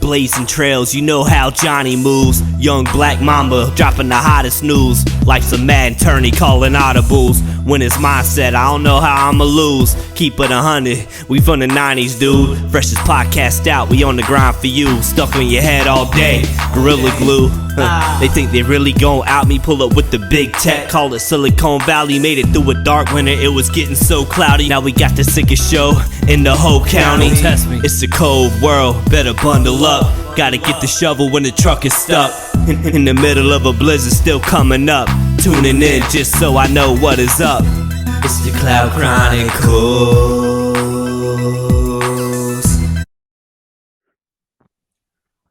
blazing trails, you know how Johnny moves. Young black mamba dropping the hottest news. Life's a mad attorney calling audibles. When it's mindset, I don't know how I'ma lose. Keep it 100, we from the 90s, dude. Freshest podcast out, we on the grind for you. Stuck on your head all day, Gorilla Glue. They think they really gon' out me, pull up with the big tech. Call it Silicon Valley, made it through a dark winter, it was getting so cloudy. Now we got the sickest show in the whole county. It's a cold world, better bundle up. Gotta get the shovel when the truck is stuck. In the middle of a blizzard still coming up. Tuning in just so I know what is up. It's the Cloud Chronicles.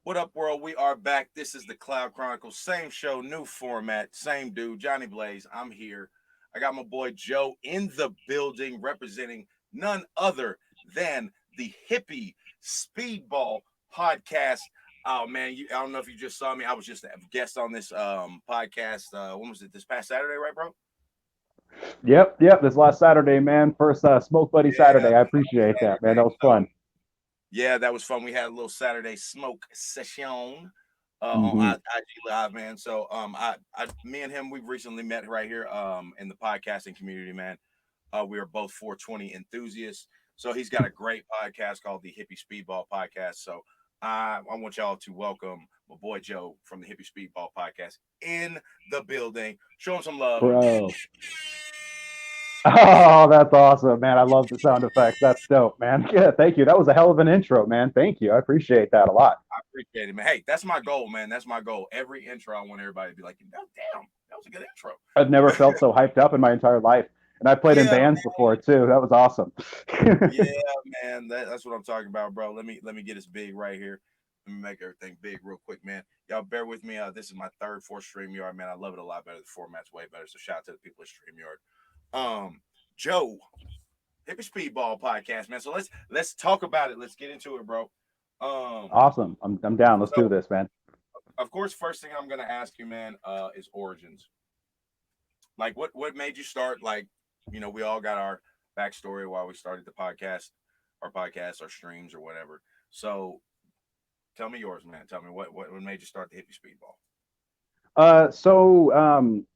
What up, world? We are back. This is the Cloud Chronicles. Same show, new format, same dude, Johnny Blaze. I'm here. I got my boy Joe in the building, representing none other than the Hippy Speedball podcast. Oh man, I don't know if you just saw me. I was just a guest on this podcast. When was it? This past Saturday, right, bro? Yep. This last Saturday, man. First Smoke Buddy Saturday. I appreciate that, man. That was fun. Yeah, that was fun. We had a little Saturday smoke session on IG Live, man. So me and him, we've recently met right here in the podcasting community, man. We are both 420 enthusiasts. So he's got a great podcast called the Hippy Speedball podcast. So I want y'all to welcome my boy Joe from the Hippy Speedball podcast in the building. Show him some love, bro. Oh, that's awesome, man. I love the sound effects. That's dope, man. Yeah, thank you. That was a hell of an intro, man. Thank you. I appreciate that a lot. I appreciate it, man. Hey, that's my goal, man. That's my goal. Every intro, I want everybody to be like, oh, damn, that was a good intro. I've never felt so hyped up in my entire life. And I played in bands before, too. That was awesome. Yeah, man. That's what I'm talking about, bro. Let me get us big right here. Let me make everything big real quick, man. Y'all bear with me. This is my third, fourth StreamYard, man. I love it a lot better. The format's way better. So shout out to the people at StreamYard. Joe, Hippy Speedball podcast, man. So let's talk about it. Let's get into it, bro. Awesome. I'm down. Let's do this, man. Of course, first thing I'm gonna ask you, man, is origins. Like what made you start? Like, you know, we all got our backstory while we started the podcast, our streams or whatever. So tell me yours, man. Tell me what made you start the Hippy Speedball? So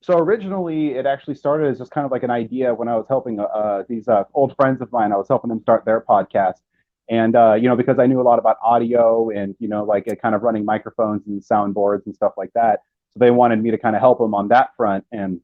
originally it actually started as just kind of like an idea when I was helping these old friends of mine. I was helping them start their podcast, and you know, because I knew a lot about audio and, you know, like kind of running microphones and soundboards and stuff like that. So they wanted me to kind of help them on that front and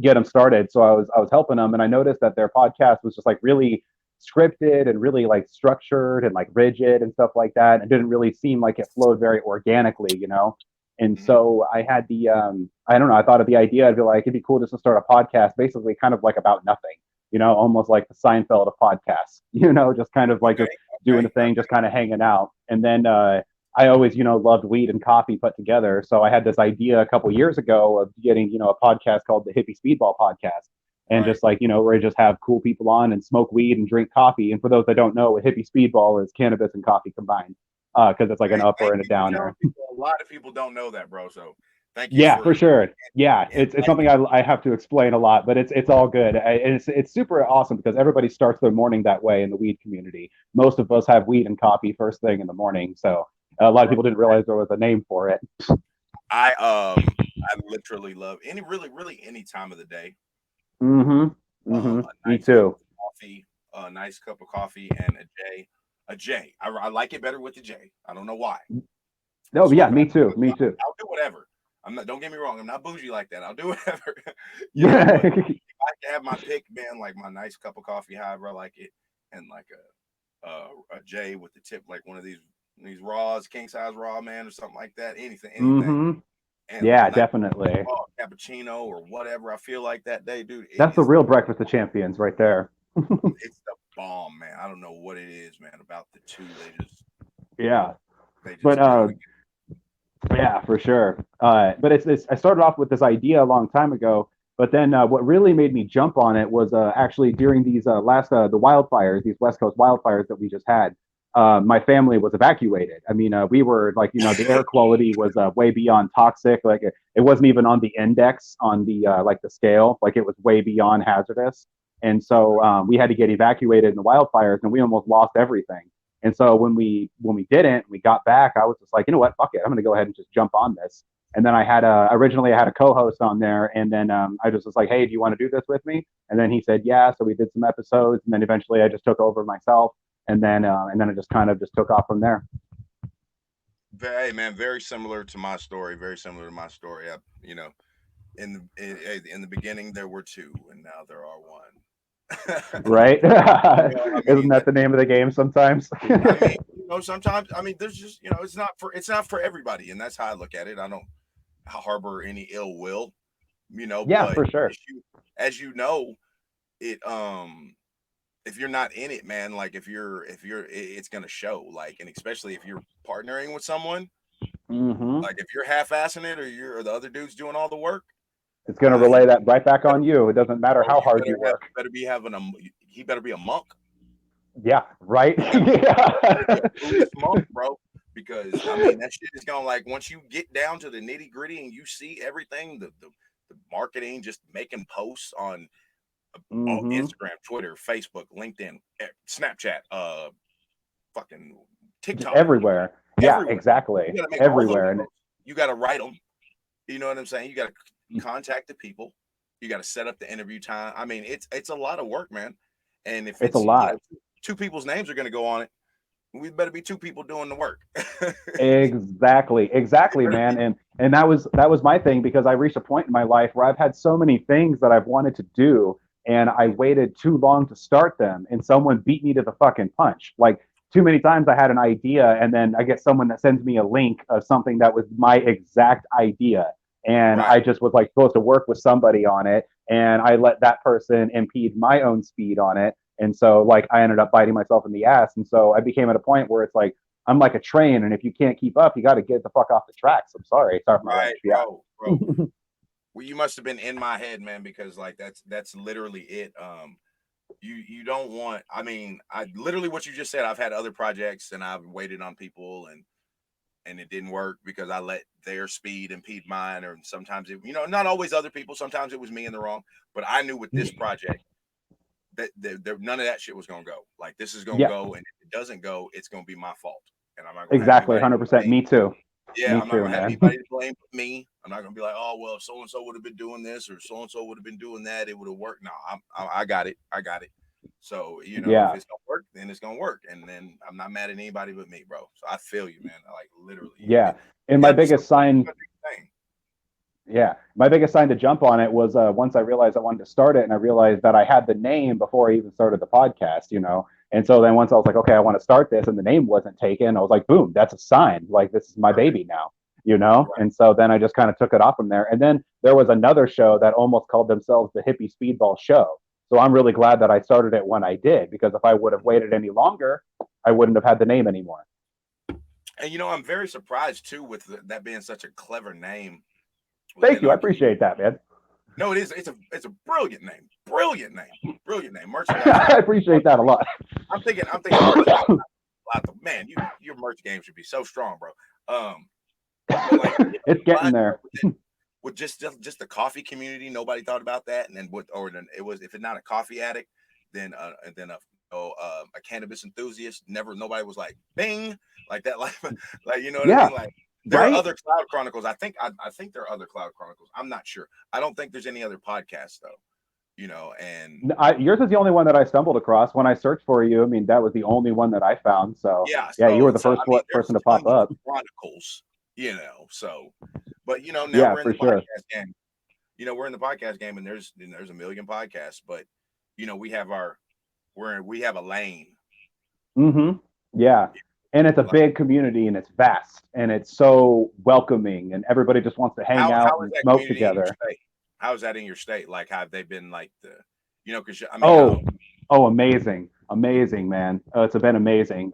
get them started. So I was helping them, and I noticed that their podcast was just like really scripted and really like structured and like rigid and stuff like that. It didn't really seem like it flowed very organically, you know. And so I had the, I don't know, I thought of the idea. I'd be like, it'd be cool just to start a podcast, basically kind of like about nothing, you know, almost like the Seinfeld of podcasts, you know, just kind of like just doing the thing, just kind of hanging out. And then I always, you know, loved weed and coffee put together. So I had this idea a couple years ago of getting, you know, a podcast called the Hippy Speedball podcast. And just like, you know, where I just have cool people on and smoke weed and drink coffee. And for those that don't know, what Hippy Speedball is cannabis and coffee combined. Because it's like an upper and a downer. A lot of people don't know that, bro. So thank you. Yeah, for sure. Yeah, it's something I have to explain a lot, but it's all good. And it's super awesome because everybody starts their morning that way in the weed community. Most of us have weed and coffee first thing in the morning, so a lot of people didn't realize there was a name for it. I literally love any any time of the day. Me too. Coffee, a nice cup of coffee and a J. I like it better with the J. I don't know why. No, so yeah, me too. Me too. I'll do whatever. I'm not. Don't get me wrong. I'm not bougie like that. I'll do whatever. Yeah. If I can have my pick, man, like my nice cup of coffee, however I like it, and like a J with the tip, like one of these raws, king size raw, man, or something like that. Anything. And yeah, definitely. Cappuccino or whatever I feel like that day, dude. That's the real breakfast of champions, right there. It's the bomb, man. I don't know what it is, man, about the two. Yeah, for sure. But it's I started off with this idea a long time ago, but then what really made me jump on it was actually during these the wildfires, these West Coast wildfires that we just had. My family was evacuated. I mean, we were like, you know, the air quality was way beyond toxic. Like it wasn't even on the index on the like the scale. Like it was way beyond hazardous. And so we had to get evacuated in the wildfires, and we almost lost everything. And so when we didn't, we got back, I was just like, you know what, fuck it, I'm gonna go ahead and just jump on this. And then originally I had a co-host on there, and then I just was like, hey, do you want to do this with me? And then he said yeah, so we did some episodes, and then eventually I just took over myself, and then it just kind of just took off from there. Hey man, very similar to my story. Very similar to my story. You know, in the beginning there were two, and now there are one. Right? You know, Isn't that the name of the game sometimes? I mean, you know, sometimes there's just, you know, it's not for everybody, and that's how I look at it. I don't harbor any ill will, you know. Yeah, but for sure. As you know, it if you're not in it, man, like if you're it's gonna show, like, and especially if you're partnering with someone, like if you're half-assing it, or the other dude's doing all the work, it's gonna relay that right back on you. It doesn't matter how hard you work. He better be a monk. Yeah, right. Yeah. Monk, bro. Because I mean that shit is gonna, like, once you get down to the nitty-gritty and you see everything, the marketing, just making posts on Instagram, Twitter, Facebook, LinkedIn, Snapchat, fucking TikTok, everywhere. Yeah, exactly. Everywhere. You got to write them. You know what I'm saying? You got to contact the people. You got to set up the interview time. I mean, it's a lot of work, man. And if it's a lot, you know, two people's names are going to go on it, we better be two people doing the work. Exactly, man. And that was my thing, because I reached a point in my life where I've had so many things that I've wanted to do, and I waited too long to start them, and someone beat me to the fucking punch. Like, too many times I had an idea, and then I get someone that sends me a link of something that was my exact idea, and I just was like supposed to work with somebody on it, and I let that person impede my own speed on it. And so, like, I ended up biting myself in the ass. And so I became at a point where it's like, I'm like a train, and if you can't keep up, you got to get the fuck off the tracks. I'm sorry. Sorry for my right, bro. Well, you must have been in my head, man, because like that's literally it. You don't want. I mean, I literally what you just said. I've had other projects, and I've waited on people, and it didn't work because I let their speed impede mine, or sometimes it, you know, not always other people. Sometimes it was me in the wrong. But I knew with this project that none of that shit was gonna go. Like, this is gonna go, and if it doesn't go, it's gonna be my fault. And I'm not gonna 100%. Me too. Yeah, I'm not gonna have anybody to blame but me. I'm not gonna be like, oh well, if so and so would have been doing this, or so and so would have been doing that, it would have worked. No, I got it. So, you know, if it's gonna work, then it's gonna work, and then I'm not mad at anybody but me, bro. So I feel you, man. Like, literally. Yeah, and my biggest sign. Yeah, my biggest sign to jump on it was once I realized I wanted to start it, and I realized that I had the name before I even started the podcast, you know. And so then once I was like, okay, I want to start this, and the name wasn't taken, I was like, boom, that's a sign. Like, this is my baby now, you know. And so then I just kind of took it off from there. And then there was another show that almost called themselves the Hippy Speedball Show. So I'm really glad that I started it when I did, because if I would have waited any longer, I wouldn't have had the name anymore. And, you know, I'm very surprised too with that being such a clever name. Thank you. I appreciate that, man. No, it is. It's a brilliant name. Brilliant name. Merchandise. I appreciate that a lot. I'm thinking. Man, your merch game should be so strong, bro. Like, it's getting there. With just the coffee community, nobody thought about that. And then if it's not a coffee addict, then a cannabis enthusiast. Nobody was like, bing, like that, like you know what I mean, like. There are other Cloud Chronicles. I think there are other Cloud Chronicles. I'm not sure. I don't think there's any other podcasts though. You know, and yours is the only one that I stumbled across when I searched for you. I mean, that was the only one that I found. So you were the first person to pop up. Chronicles, you know. So, but you know, now we're in the podcast game. You know, we're in the podcast game, and there's a million podcasts. But you know, we have a lane. Mm-hmm. Yeah. And it's a big community, and it's vast, and it's so welcoming, and everybody just wants to hang out and smoke together. How is that in your state? Like, have they been like you know, because I mean, amazing, man. It's been amazing.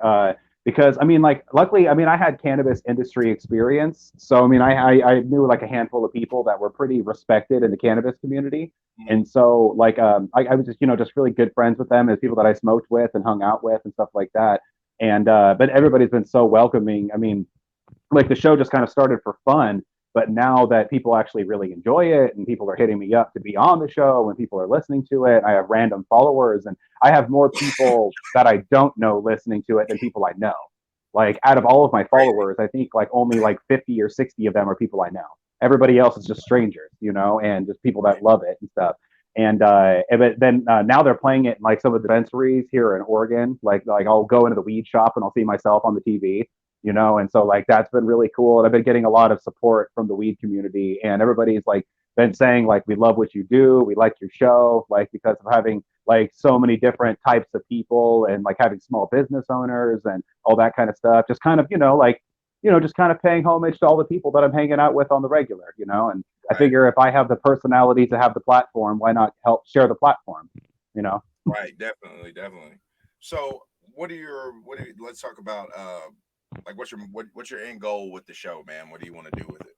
Because I mean, like, luckily, I mean, I had cannabis industry experience, so I mean, I knew like a handful of people that were pretty respected in the cannabis community, and so like I was just, you know, just really good friends with them as people that I smoked with and hung out with and stuff like that. And but everybody's been so welcoming. I mean, like, the show just kind of started for fun, But now that people actually really enjoy it and people are hitting me up to be on the show and people are listening to it, I have random followers and I have more people that I don't know listening to it than people I know. Like out of all of my followers, I think like only like 50 or 60 of them are people I know. Everybody else is just strangers, and just people that love it and stuff. But then now they're playing it in like some of the dispensaries here in Oregon. Like I'll go into the weed shop and I'll see myself on the TV, and so like that's been really cool. And I've been getting a lot of support from the weed community, and everybody's like been saying like we love what you do, we like your show, like because of having like so many different types of people and like having small business owners and all that kind of stuff. Just kind of just kind of paying homage to all the people that I'm hanging out with on the regular, and I figure if I have the personality to have the platform, why not help share the platform, Right, definitely. So let's talk about like what's your end goal with the show, man? What do you want to do with it?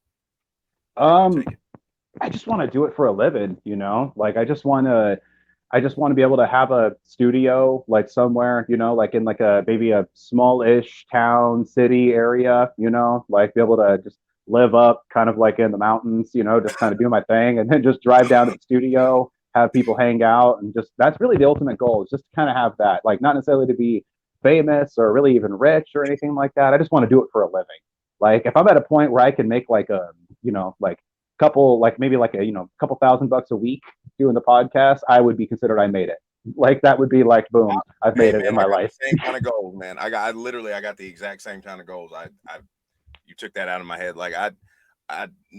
I just want to do it for a living, like I just want to be able to have a studio like somewhere, like in like maybe a small-ish town, city area, like be able to just live up kind of like in the mountains, just kind of do my thing and then just drive down to the studio, have people hang out, and just that's really the ultimate goal, is just to kind of have that, like not necessarily to be famous or really even rich or anything like that. I just want to do it for a living. Like if I'm at a point where I can make like like couple, like maybe like a couple $1,000 a week doing the podcast, I would be considered I made it. Like that would be like boom, I've made it in my life. Same kind of goals, man. I got the exact same kind of goals. You took that out of my head. Like I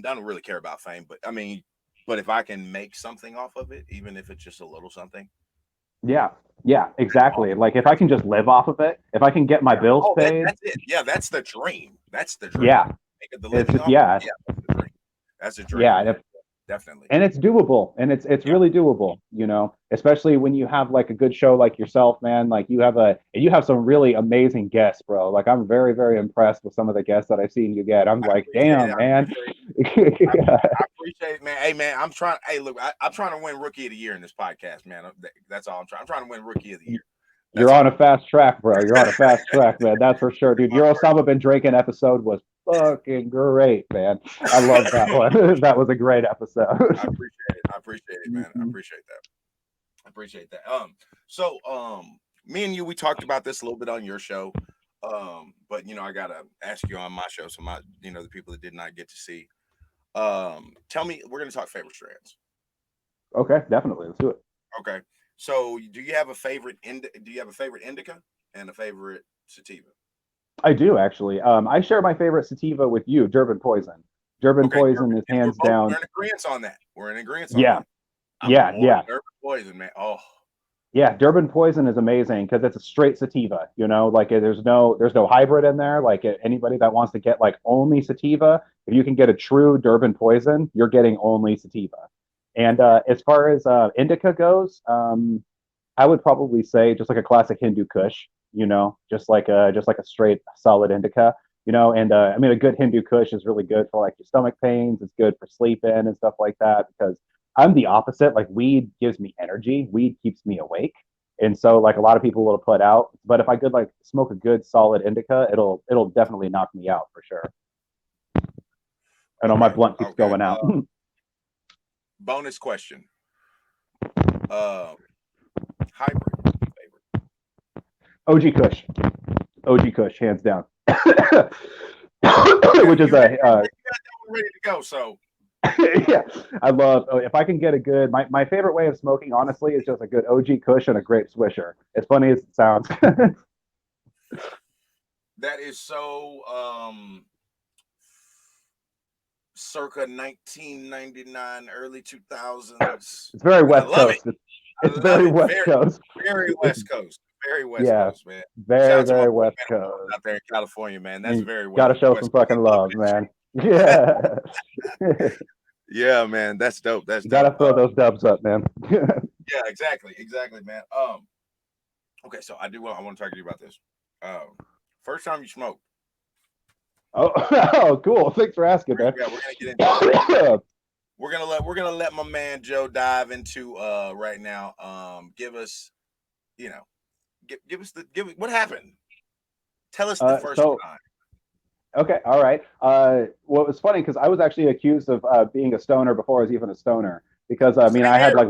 don't really care about fame, but I mean, but if I can make something off of it, even if it's just a little something. Yeah, exactly. Like if I can just live off of it, if I can get my bills paid. That's it. Yeah, that's the dream. That's the dream. Yeah. Make the living yeah. That's the dream. That's a dream. Yeah, definitely. And it's doable, and it's really doable, especially when you have like a good show like yourself, man. Like you have some really amazing guests, bro. Like I'm very, very impressed with some of the guests that I've seen you get. I'm like, damn, man. I appreciate it, man. Hey, man, I'm trying to win Rookie of the Year in this podcast, man. That's all I'm trying. I'm trying to win Rookie of the Year. You're on a fast track, bro. You're on a fast track, man. That's for sure, dude. Your Osama bin Drinking episode was fucking great, man. I love that one. That was a great episode. I appreciate it, man. I appreciate that. So me and you, we talked about this a little bit on your show. But I gotta ask you on my show, so the people that did not get to see. Tell me, we're gonna talk favorite strands. Okay, definitely. Let's do it. Okay. So, do you have a favorite indica and a favorite sativa? I do actually. I share my favorite sativa with you, Durbin Poison. Durbin Poison is hands down. We're in agreement on that. Yeah. Durbin Poison, man. Oh. Yeah, Durbin Poison is amazing because it's a straight sativa. Like there's no hybrid in there. Like anybody that wants to get like only sativa, if you can get a true Durbin Poison, you're getting only sativa. And as far as indica goes, I would probably say just like a classic Hindu Kush, just like a straight solid indica, and I mean a good Hindu Kush is really good for like your stomach pains. It's good for sleeping and stuff like that because I'm the opposite. Like weed gives me energy. Weed keeps me awake. And so like a lot of people will put out, but if I could like smoke a good solid indica, it'll definitely knock me out for sure. I know my blunt keeps going out. Bonus question. Hybrid favorite. OG Kush, hands down. Which is ready to go. So yeah, I love if I can get a good. My favorite way of smoking, honestly, is just a good OG Kush and a grape swisher. As funny as it sounds. That is so circa 1999, early 2000s. It's very West Coast. It's very West Coast. Very West Coast. Very West Coast, man. Very West Coast. Out there in California, man. That's very West. Gotta show some fucking love, man. Yeah. Yeah, man. That's dope. That's dope. Gotta throw those dubs up, man. Yeah, exactly, man. Okay, so I want to talk to you about this. First time you smoked. Oh, cool. Thanks for asking, man. Yeah, we're gonna get into it. We're gonna let my man Joe dive into right now. Give us, what happened. Tell us the first time. Okay, all right. Well, it was funny because I was actually accused of being a stoner before I was even a stoner because I mean Same I had here.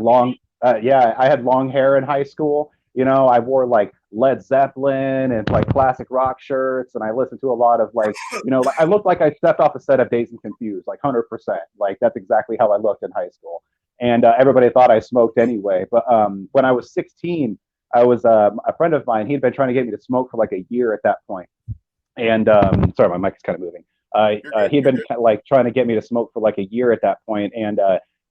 like yeah, I had long hair in high school. You know, I wore like Led Zeppelin and like classic rock shirts, and I listened to a lot of like, you know, like, I looked like I stepped off a set of Dazed and Confused, like 100%. Like that's exactly how I looked in high school, and everybody thought I smoked anyway. But when I was 16, I was a friend of mine. He'd been trying to get me to smoke for like a year at that point and sorry, my mic is kind of moving. You're good. He'd You're been good. like trying to get me to smoke for like a year at that point, and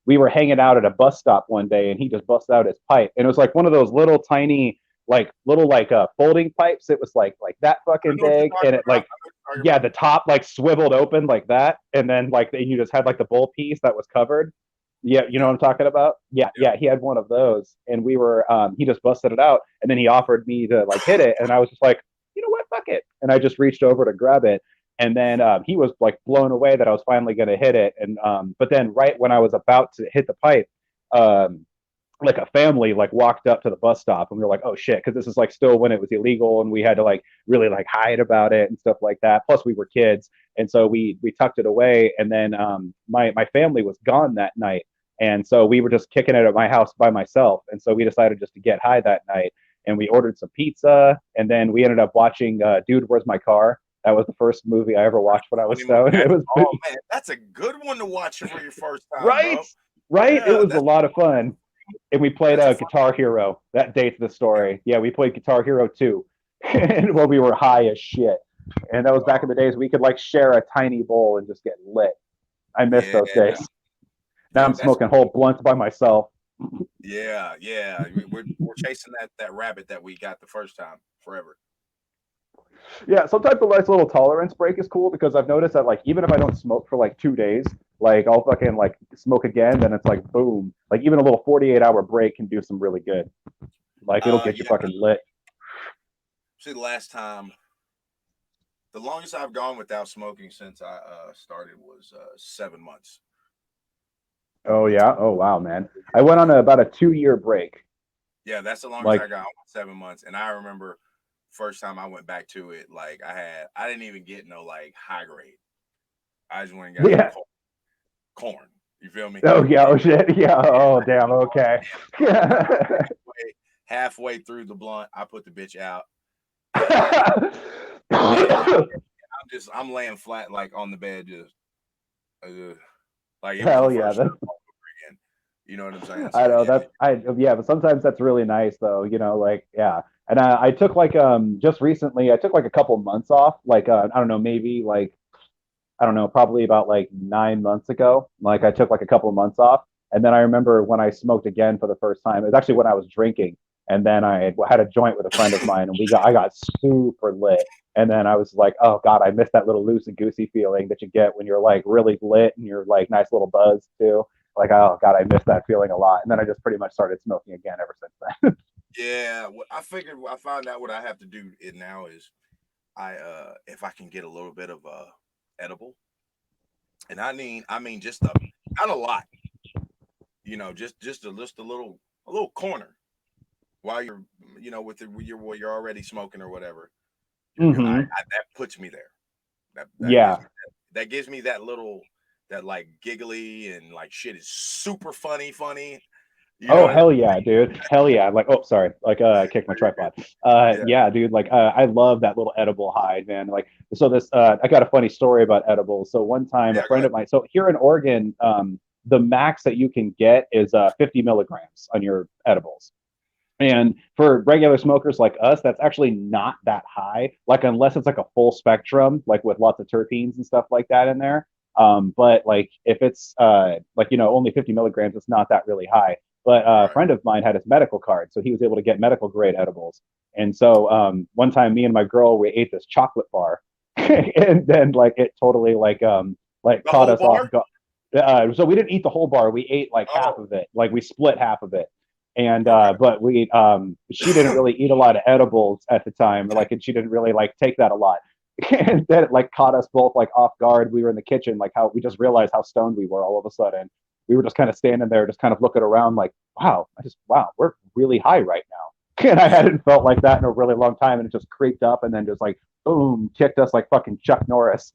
we were hanging out at a bus stop one day, and he just busted out his pipe, and it was like one of those little tiny, like little like folding pipes. It was like that I fucking know what you're big, talking and it about. like I know what you're talking yeah, about. the top like swiveled open like that, and then like you just had like the bowl piece that was covered. Yeah, you know Yeah. what I'm talking about? Yeah, Yep. yeah, he had one of those, and we were he just busted it out, and then he offered me to like hit it, and I was just like, you know what, fuck it, and I just reached over to grab it, and then he was like blown away that I was finally going to hit it, and but then right when I was about to hit the pipe, um, like a family like walked up to the bus stop, and we were like, oh shit, because this is like still when it was illegal, and we had to like really like hide about it and stuff like that. Plus we were kids, and so we tucked it away, and then my family was gone that night. And so we were just kicking it at my house by myself. And so we decided just to get high that night. And we ordered some pizza. And then we ended up watching Dude, Where's My Car? That was the first movie I ever watched when I was Funny movie. stoned. It That's, was oh man, that's a good one to watch for your first time, right, bro. right. It Yeah, was a lot of fun. And we played that's a fun. Guitar Hero. That dates the story. Yeah, we played Guitar Hero 2 and when we were high as shit. And that was back in Oh the days we could like share a tiny bowl and just get lit. I miss yeah, those days. Now I'm yeah. That's smoking whole blunts by myself. yeah, yeah. We're chasing that rabbit that we got the first time forever. Yeah, sometimes a nice little tolerance break is cool because I've noticed that like even if I don't smoke for like 2 days, like I'll fucking like smoke again, then it's like boom. Like even a little 48-hour break can do some really good. Like it'll get you Yeah. fucking lit. See, the last time, the longest I've gone without smoking since I started was 7 months. Oh yeah. Oh wow, man. I went on about a 2 year break. Yeah, that's the longest I Like got. 7 months, and I remember first time I went back to it, like I didn't even get no like high grade. I just went and got yeah. corn. You feel me? Oh yeah. And Oh shit. Yeah. Oh damn. Okay. halfway through the blunt, I put the bitch out, and I'm laying flat like on the bed, just like it was the Hell yeah. first time That's all over again. You know what I'm saying? I So know yeah, that I yeah, but sometimes that's really nice though, you know, like yeah. And I took like just recently I took like a couple months off, like I don't know, maybe like I don't know, probably about like 9 months ago. Like I took like a couple of months off. And then I remember when I smoked again for the first time, it was actually when I was drinking. And then I had a joint with a friend of mine and I got super lit. And then I was like, oh God, I missed that little loosey goosey feeling that you get when you're like really lit and you're like nice little buzz too. Like, oh God, I missed that feeling a lot. And then I just pretty much started smoking again ever since then. yeah. I figured I found out what I have to do it now is I if I can get a little bit of edible, and I mean just a not a lot, just a little corner while you're with it you're already smoking or whatever. You're good. hmm That puts me there. That gives Yeah. me that gives me that little that like giggly and like shit is super funny. You know Oh what I mean? hell yeah, dude. Hell yeah. Like, oh sorry. Like I kicked my You're good. tripod. Yeah, Yeah, dude, like I love that little edible high, man. Like so this I got a funny story about edibles. So one time a yeah. Go friend ahead. of mine, so here in Oregon, the max that you can get is 50 milligrams on your edibles. And for regular smokers like us, that's actually not that high. Like unless it's like a full spectrum, like with lots of terpenes and stuff like that in there. But like if it's like only 50 milligrams, it's not that really high. But a Right. friend of mine had his medical card, so he was able to get medical grade edibles. And so one time, me and my girl we ate this chocolate bar, and then like it totally like The caught whole us off bar? guard. So we didn't eat the whole bar. We ate like half Oh, of it. Like we split half of it and okay. but we she didn't really eat a lot of edibles at the time like and she didn't really like take that a lot and then it like caught us both like off guard. We were in the kitchen like how we just realized how stoned we were all of a sudden. We were just kind of standing there just kind of looking around like wow, we're really high right now. And I Yeah. hadn't felt like that in a really long time, and it just creeped up and then just like boom, kicked us like fucking Chuck Norris.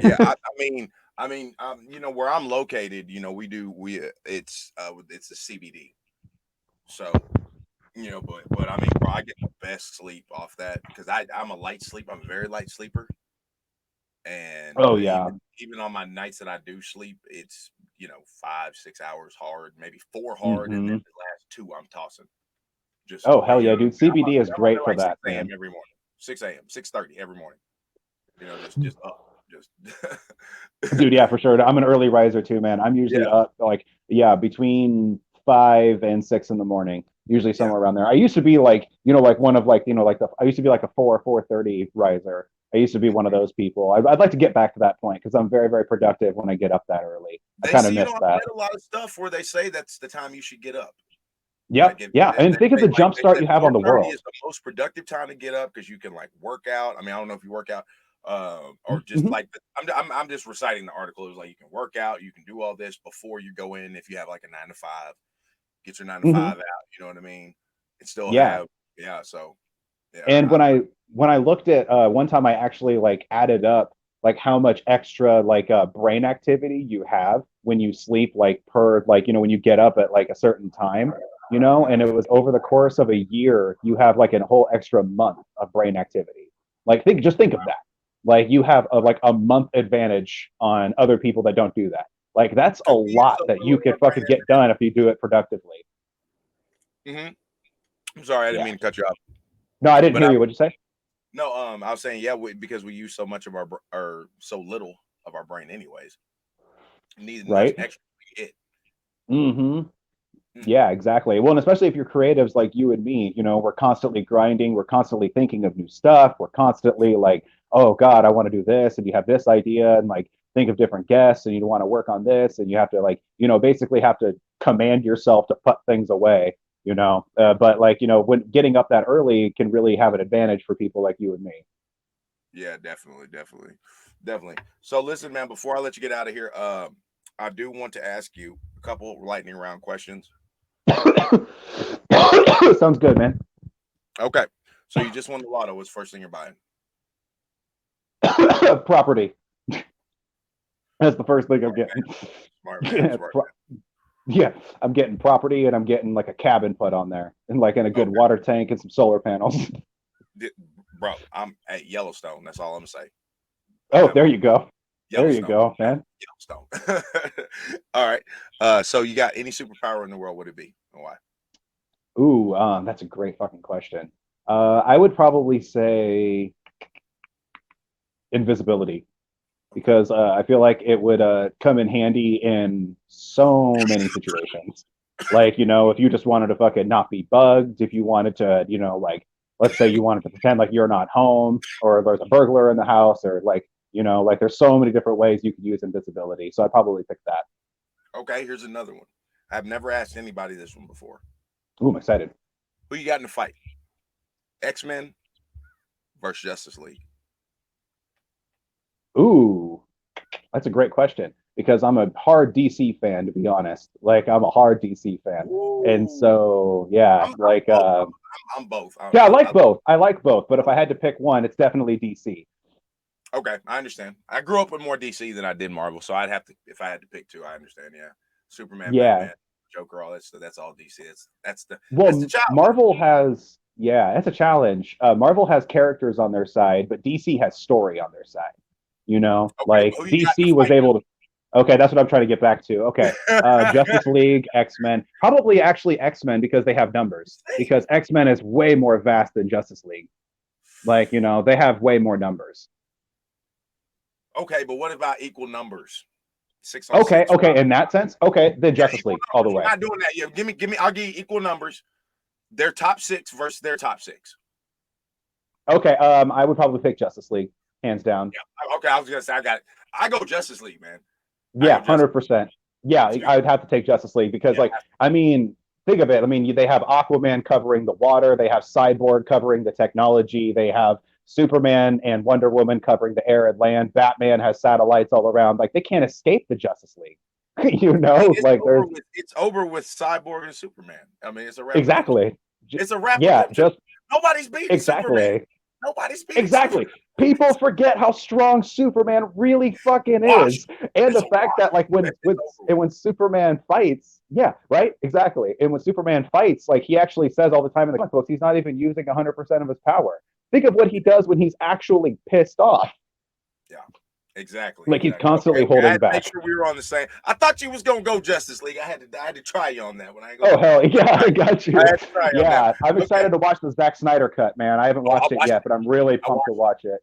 Yeah, I mean, you know, where I'm located, you know, it's a CBD, so you know, but I mean, bro, I get the best sleep off that because I'm a light sleep. I'm a very light sleeper, and Oh yeah. even on my nights that I do sleep, it's, you know, 5-6 hours hard, maybe 4 hard, and then Mm-hmm. the last 2 I'm tossing. Just Oh but hell yeah, yeah, dude. CBD is I'm up great at for like 6 that, a.m. man. every morning, 6 a.m., 6:30 every morning. You know, just up, just Dude, yeah, for sure. I'm an early riser too, man. I'm usually yeah, up like, yeah, between 5 and 6 in the morning, usually yeah. somewhere around there. I used to be like, like one of like, like I used to be like a 4:30 riser. I used to be one of those people. I'd like to get back to that point because I'm very, very productive when I get up that early. I They kind of see, you know, miss I've that. read a lot of stuff where they say that's the time you should get up. Like Yep. if Yeah. And think of the jump they start said you have on the 4:30 world. is the most productive time to get up because you can like work out. I mean, I don't know if you work out, or just Mhm. like I'm just reciting the article. It was like you can work out, you can do all this before you go in. If you have like a 9 to 5, get your 9 to 5 Mhm. out. You know what I mean? And still Yeah. have So yeah, And when I looked at one time, I actually like added up like how much extra like brain activity you have when you sleep, like per like when you get up at like a certain time, and it was over the course of a year, you have like a whole extra month of brain activity. Like think of that. Like you have like a month advantage on other people that don't do that. Like that's a lot so that what you are could our brain fucking get done if you do it productively. activity? I'm sorry, I didn't Yeah. mean to cut you off, No, I didn't but hear you. What'd you say? no, I was saying because we use so much of or so little of our brain, anyways. Need nothing Right? extra we get. Mm-hmm. Mm, Yeah, exactly. Well, and especially if you're creatives like you and me, we're constantly grinding, we're constantly thinking of new stuff, we're constantly like, oh God, I want to do this, and you have this idea, and like think of different guests, and you want to work on this, and you have to like, basically have to command yourself to put things away, But like, when getting up that early can really have an advantage for people like you and me. yeah, definitely. So listen, man, before I let you get out of here, I do want to ask you a couple lightning round questions. Sounds good, man. Okay. So you just won the lotto. What's the first thing you're buying? Property. That's the first thing I'm Okay. getting. Smart man, smart Yeah, I'm getting property and I'm getting like a cabin put on there and like in a man. good water tank and some solar panels. Okay. Bro, I'm at Yellowstone. That's all I'm saying. I Oh, have there you go. There you Yellowstone. go, man. Yellowstone. All right. So you got any superpower in the world? Would it be and why? Ooh, that's a great fucking question. I would probably say invisibility Okay. because I feel like it would come in handy in so many situations. Like, if you just wanted to fucking not be bugged, if you wanted to, like, let's say you wanted to pretend like you're not home or there's a burglar in the house or like, like there's so many different ways you could use invisibility. So I'd probably pick that. Okay. Here's another one. I've never asked anybody this one before. Ooh, I'm excited. Who you got in the fight? X-Men versus Justice League. Ooh, that's a great question because I'm a hard DC fan, to be honest. Like, I'm a hard DC fan. And Ooh. so, yeah, I'm like, both. I'm both. yeah, I like both. I like both. But if I had to pick one, it's definitely DC. Okay, I understand. I grew up with more DC than I did Marvel, so I'd have to, if I had to pick two. I understand. Yeah, Superman, Yeah. Batman, Joker, all that stuff. That's all DC. That's the Well, challenge. Marvel has, yeah, that's a challenge. Marvel has characters on their side, but DC has story on their side. Okay, Like but who you got in DC was able to. Okay, that's what I'm trying to get back to. Okay, the fight? Justice League, X-Men, probably actually X-Men because they have numbers. Because X-Men is way more vast than Justice League. Like, they have way more numbers. Okay, but what about equal numbers? 6 on 6. Okay, in that sense, okay, then Yeah, Justice equal League all the numbers. We're way. not doing that yet. Give me. I'll give you equal numbers. Their top 6 versus their top 6. Okay, I would probably pick Justice League, hands down. Yeah. Okay, I was gonna say I got it. I go Justice League, man. I Yeah, go Justice. 100%. Yeah, League. I would have to take Justice League because, Yeah. like, I mean, think of it. I mean, they have Aquaman covering the water, they have Cyborg covering the technology, they have Superman and Wonder Woman covering the air and land. Batman has satellites all around. Like, they can't escape the Justice League. Like there's It's over with Cyborg and Superman. I mean, it's a wrap with them. exactly, It's a wrap with yeah, them too. just Nobody's beating Superman. exactly. Nobody's beating Exactly. Superman. People forget how strong Superman really fucking Wash. is, and It's the a fact that like wash. It's over. when Superman fights, yeah, right, exactly. And when Superman fights, like he actually says all the time in the comic books, he's not even using 100% of his power. Think of what he does when he's actually pissed off. Yeah. Exactly. Like he's Exactly. constantly Okay. I holding had to make back. sure we were on the same. I thought you was gonna go Justice League. I had to try you on that one. I ain't Oh gonna. hell yeah, I got you. I had to try you on that. Yeah, I'm Okay. excited to watch the Zack Snyder cut, man. I haven't Oh, I watched it watched yet, it. but I'm really I pumped to watch it.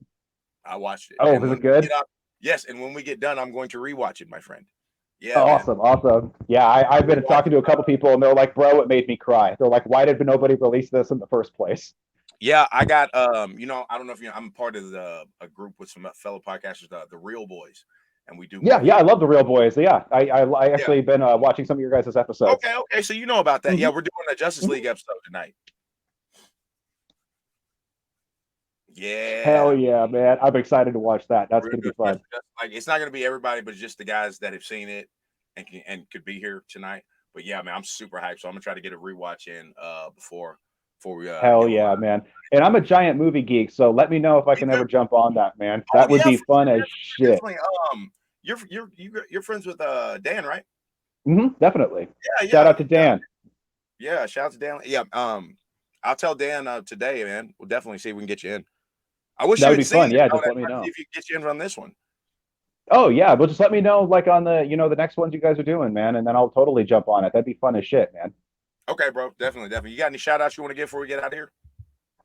I watched it. Oh, And was when it we good? get up, yes, and when we get done, I'm going to rewatch it, my friend. Oh, Yeah, man. awesome. Yeah, I've been Rewatch talking to a couple people, and they're like, "Bro, it made me cry." They're like, "Why did nobody release this in the first place?" Yeah, I got you know, I don't know if you know, I'm part of a group with some fellow podcasters, the Real Boys, and we do Yeah, movie. I love the Real Boys. Yeah, I Yeah. actually been watching some of your guys' episodes. Okay, so you know about that. Mhm. Yeah, we're doing a Justice Mhm. League episode tonight. Hell Yeah. yeah, man! I'm excited to watch that. That's Real gonna be good. Yes, fun. like it's not gonna be everybody, but just the guys that have seen it and could be here tonight. But yeah, man, I'm super hyped. So I'm gonna try to get a rewatch in before we Hell get on yeah, live. man! And I'm a giant movie geek, so let me know if I Me can too. ever jump on that, man. Oh That would yeah, be for sure, fun as shit. definitely. You're friends with Dan, right? Definitely. Yeah, Shout yeah, out to Dan. yeah. Shout out to Dan. Yeah, I'll tell Dan today, man. We'll definitely see if we can get you in. I wish That you would had be seen fun. it. Yeah, I would just let me see know. if you can get you in on this one. Oh yeah, but just let me know like on the the next ones you guys are doing, man, and then I'll totally jump on it. That'd be fun as shit, man. Okay, bro. Definitely. You got any shout outs you want to give before we get out of here?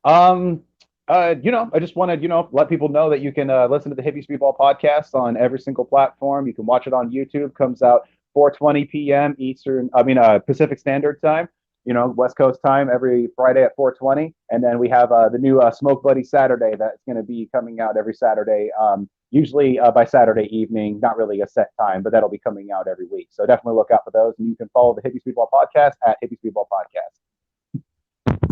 Um, I just wanted, let people know that you can listen to the Hippy Speedball podcast on every single platform. You can watch it on YouTube. Comes out 4:20 p.m. Pacific Standard Time. West Coast time every Friday at 4:20. And then we have the new Smoke Buddy Saturday that's going to be coming out every Saturday. Usually by Saturday evening, not really a set time, but that'll be coming out every week. So definitely look out for those. And you can follow the Hippy Speedball podcast at Hippy Speedball Podcast.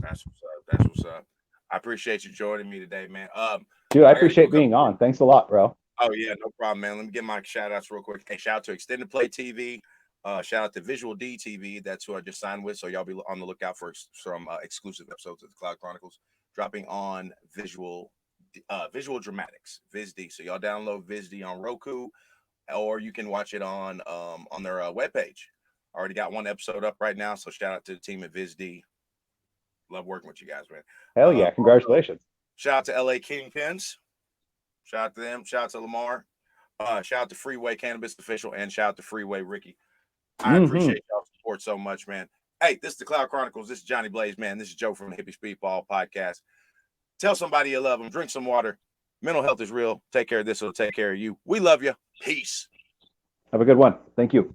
That's what's up. That's what's up. I appreciate you joining me today, man. Dude, I I gotta do a appreciate couple. being on. Thanks a lot, bro. Oh yeah, no problem, man. Let me get my shout outs real quick. Hey, shout out to Extended Play TV. Shout out to Visual D TV. That's who I just signed with. So y'all be on the lookout for some exclusive episodes of the Cloud Chronicles dropping on Visual Dramatics, VizD. So y'all download VizD on Roku, or you can watch it on their webpage. I already got one episode up right now. So shout out to the team at VizD. Love working with you guys, man. Hell yeah. Congratulations. Shout out to LA Kingpins. Shout out to them. Shout out to Lamar. Shout out to Freeway Cannabis Official and shout out to Freeway Ricky. I appreciate y'all's support so much, man. Hey, this is the Cloud Chronicles. This is Johnny Blaze, man. This is Joe from the Hippy Speedball podcast. Tell somebody you love them. Drink some water. Mental health is real. Take care of this. It'll take care of you. We love you. Peace. Have a good one. Thank you.